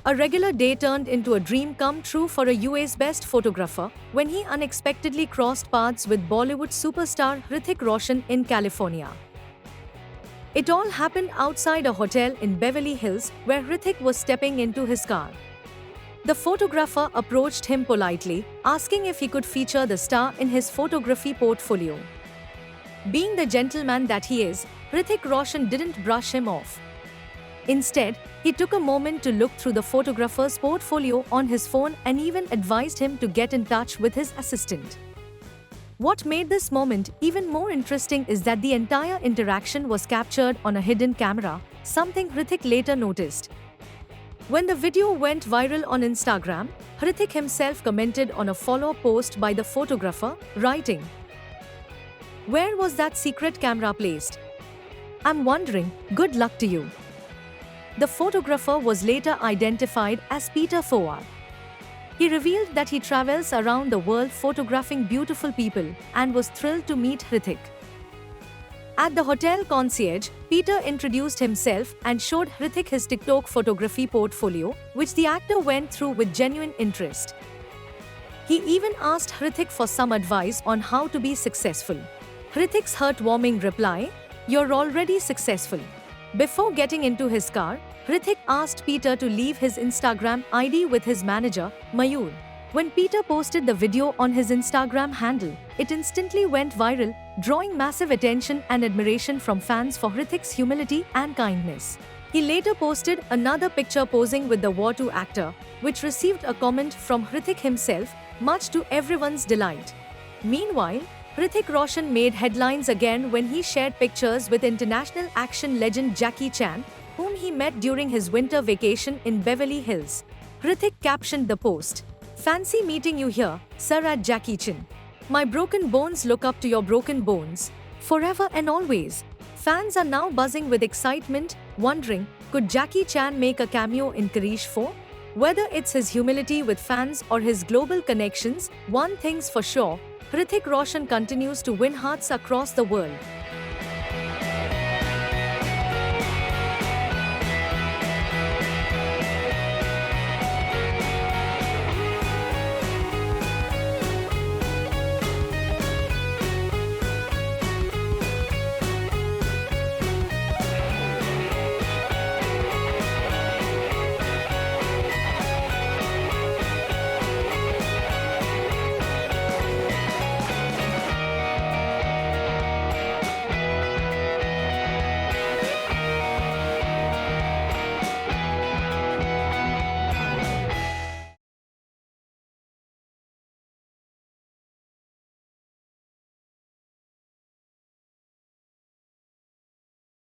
A regular day turned into a dream come true for a UA's best photographer when he unexpectedly crossed paths with Bollywood superstar Hrithik Roshan in California. It all happened outside a hotel in Beverly Hills where Hrithik was stepping into his car. The photographer approached him politely, asking if he could feature the star in his photography portfolio. Being the gentleman that he is, Hrithik Roshan didn't brush him off. Instead, he took a moment to look through the photographer's portfolio on his phone and even advised him to get in touch with his assistant. What made this moment even more interesting is that the entire interaction was captured on a hidden camera, something Hrithik later noticed. When the video went viral on Instagram, Hrithik himself commented on a follow-up post by the photographer, writing, "Where was that secret camera placed? I'm wondering, good luck to you." The photographer was later identified as Peter Fowler. He revealed that he travels around the world photographing beautiful people and was thrilled to meet Hrithik. At the hotel concierge, Peter introduced himself and showed Hrithik his TikTok photography portfolio, which the actor went through with genuine interest. He even asked Hrithik for some advice on how to be successful. Hrithik's heartwarming reply, "You're already successful." Before getting into his car, Hrithik asked Peter to leave his Instagram ID with his manager, Mayur. When Peter posted the video on his Instagram handle, it instantly went viral, drawing massive attention and admiration from fans for Hrithik's humility and kindness. He later posted another picture posing with the War 2 actor, which received a comment from Hrithik himself, much to everyone's delight. Meanwhile, Hrithik Roshan made headlines again when he shared pictures with international action legend Jackie Chan, whom he met during his winter vacation in Beverly Hills. Hrithik captioned the post, "Fancy meeting you here, sir, at Jackie Chan. My broken bones look up to your broken bones. Forever and always." Fans are now buzzing with excitement, wondering, could Jackie Chan make a cameo in Karish 4? Whether it's his humility with fans or his global connections, one thing's for sure, Hrithik Roshan continues to win hearts across the world.